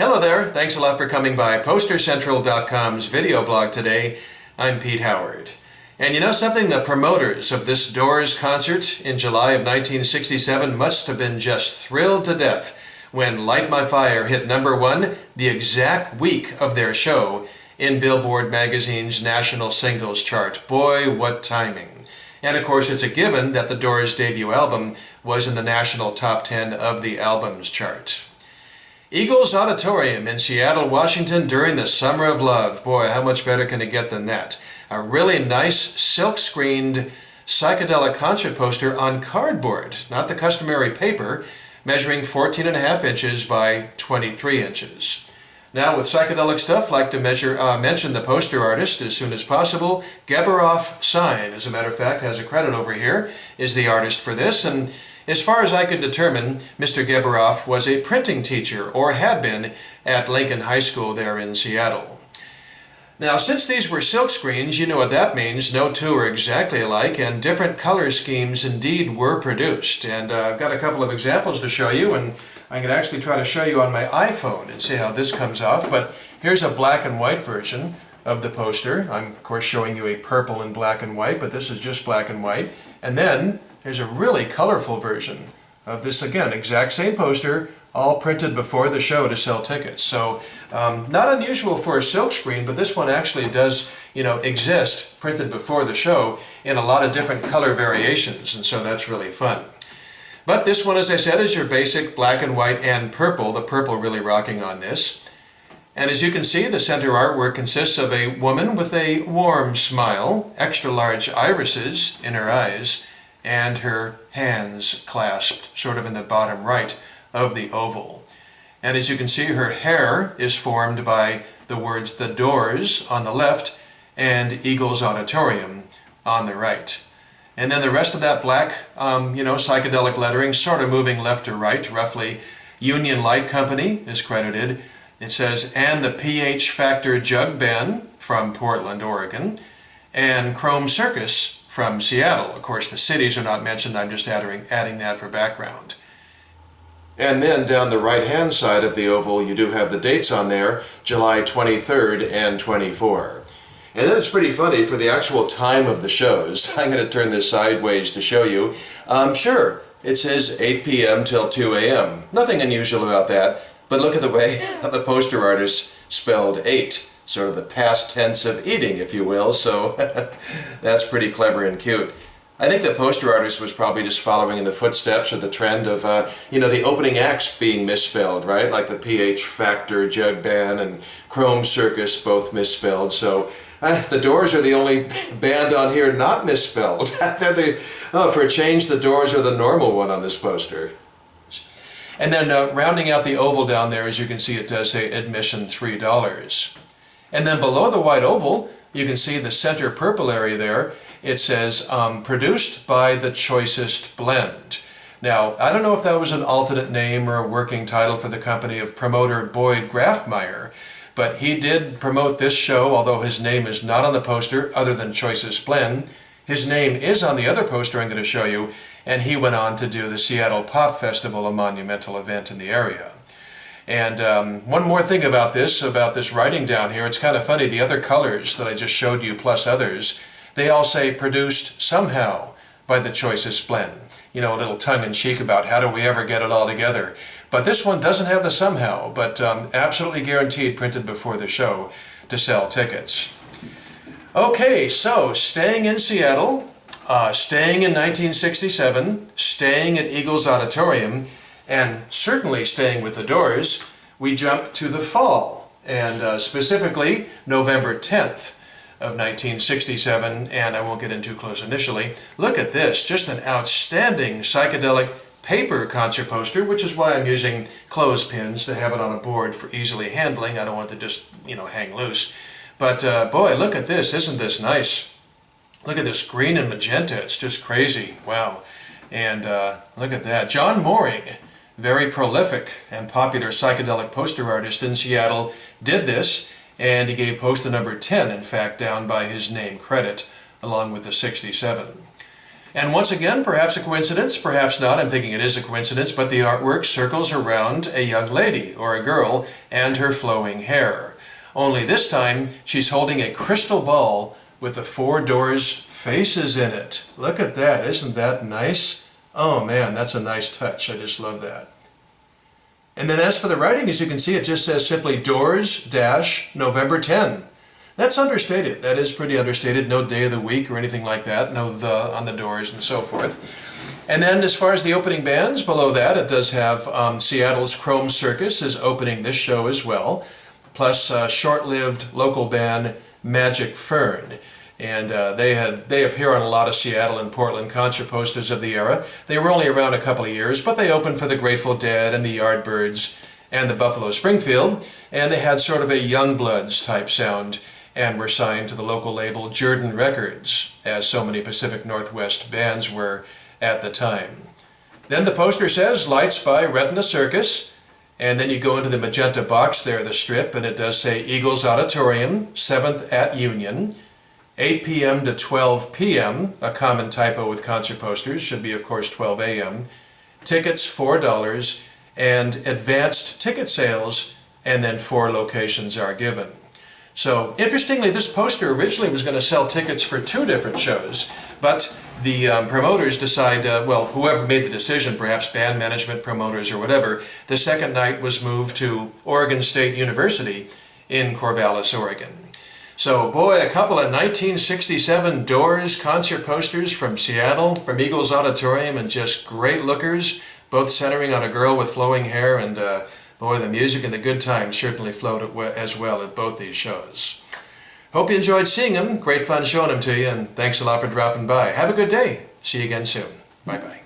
Hello there, thanks a lot for coming by PosterCentral.com's video blog today. I'm Pete Howard. And you know something? The promoters of this Doors concert in July of 1967 must have been just thrilled to death when Light My Fire hit #1 the exact week of their show in Billboard magazine's national singles chart. Boy, what timing. And of course it's a given that the Doors' debut album was in the national top 10 of the albums chart. Eagles Auditorium in Seattle, Washington during the Summer of Love. Boy, how much better can it get than that? A really nice silk-screened psychedelic concert poster on cardboard, not the customary paper, measuring 14.5 inches by 23 inches. Now with psychedelic stuff, I'd like to mention the poster artist as soon as possible. Geberoff Sign, as a matter of fact, has a credit over here, is the artist for this, and as far as I could determine, Mr. Geberoff was a printing teacher, or had been, at Lincoln High School there in Seattle. Now, since these were silk screens, you know what that means. No two are exactly alike, and different color schemes indeed were produced. And I've got a couple of examples to show you, and I can actually try to show you on my iPhone and see how this comes off. But here's a black and white version of the poster. I'm, of course, showing you a purple and black and white, but this is just black and white. And then there's a really colorful version of this, again, exact same poster, all printed before the show to sell tickets. So not unusual for a silk screen, but this one actually does, exist printed before the show in a lot of different color variations, and so that's really fun. But this one, as I said, is your basic black and white and purple, the purple really rocking on this. And as you can see, the center artwork consists of a woman with a warm smile, extra large irises in her eyes, and her hands clasped sort of in the bottom right of the oval. And as you can see, her hair is formed by the words "The Doors" on the left and Eagles Auditorium on the right. And then the rest of that black, psychedelic lettering sort of moving left to right, roughly. Union Light Company is credited. It says, and the pH Factor Jug Band from Portland, Oregon, and Chrome Circus from Seattle. Of course, the cities are not mentioned. I'm just adding that for background. And then down the right-hand side of the oval, you do have the dates on there, July 23rd and 24. And then it's pretty funny for the actual time of the shows. I'm going to turn this sideways to show you. Sure, it says 8 p.m. till 2 a.m. Nothing unusual about that, but look at the way the poster artist spelled 8. Sort of the past tense of eating, if you will, so that's pretty clever and cute. I think the poster artist was probably just following in the footsteps of the trend of, the opening acts being misspelled, right? Like the pH Factor Jug Band and Chrome Circus, both misspelled. So the Doors are the only band on here not misspelled. For a change, the Doors are the normal one on this poster. And then rounding out the oval down there, as you can see, it does say admission $3. And then below the white oval, you can see the center purple area there. It says, produced by the Choicest Blend. Now, I don't know if that was an alternate name or a working title for the company of promoter Boyd Grafmeyer, but he did promote this show, although his name is not on the poster other than Choicest Blend. His name is on the other poster I'm going to show you, and he went on to do the Seattle Pop Festival, a monumental event in the area. And one more thing about this writing down here, it's kind of funny, the other colors that I just showed you plus others, they all say produced somehow by the Choicest Blend. A little tongue-in-cheek about how do we ever get it all together. But this one doesn't have the somehow, but absolutely guaranteed printed before the show to sell tickets. Okay, so staying in Seattle, staying in 1967, staying at Eagles Auditorium, and certainly staying with the Doors, we jump to the fall, and specifically November 10th of 1967, and I won't get in too close initially. Look at this, just an outstanding psychedelic paper concert poster, which is why I'm using clothespins to have it on a board for easily handling. I don't want it to just, hang loose. But boy, look at this, isn't this nice? Look at this green and magenta, it's just crazy, wow. And look at that, John Mooring, very prolific and popular psychedelic poster artist in Seattle, did this, and he gave poster number 10, in fact, down by his name credit, along with the 67. And once again, perhaps a coincidence, perhaps not, I'm thinking it is a coincidence, but the artwork circles around a young lady, or a girl, and her flowing hair. Only this time, she's holding a crystal ball with the 4 doors faces in it. Look at that, isn't that nice? Oh man, that's a nice touch, I just love that. And then as for the writing, as you can see, it just says simply Doors-November 10. That's understated. That is pretty understated. No day of the week or anything like that. No the on the doors and so forth. And then as far as the opening bands, below that it does have Seattle's Chrome Circus is opening this show as well. Plus short-lived local band Magic Fern. And they appear on a lot of Seattle and Portland concert posters of the era. They were only around a couple of years, but they opened for the Grateful Dead and the Yardbirds and the Buffalo Springfield. And they had sort of a Youngbloods type sound, and were signed to the local label Jordan Records, as so many Pacific Northwest bands were at the time. Then the poster says, Lights by Retina Circus, and then you go into the magenta box there, the strip, and it does say Eagles Auditorium, 7th at Union, 8 p.m. to 12 p.m., a common typo with concert posters, should be of course 12 a.m., tickets $4, and advanced ticket sales, and then 4 locations are given. So, interestingly, this poster originally was going to sell tickets for 2 different shows, but the promoters decide, well, whoever made the decision, perhaps band management, promoters, or whatever, the second night was moved to Oregon State University in Corvallis, Oregon. So, boy, a couple of 1967 Doors concert posters from Seattle, from Eagles Auditorium, and just great lookers, both centering on a girl with flowing hair, and boy, the music and the good times certainly flowed as well at both these shows. Hope you enjoyed seeing them. Great fun showing them to you, and thanks a lot for dropping by. Have a good day. See you again soon. Bye-bye.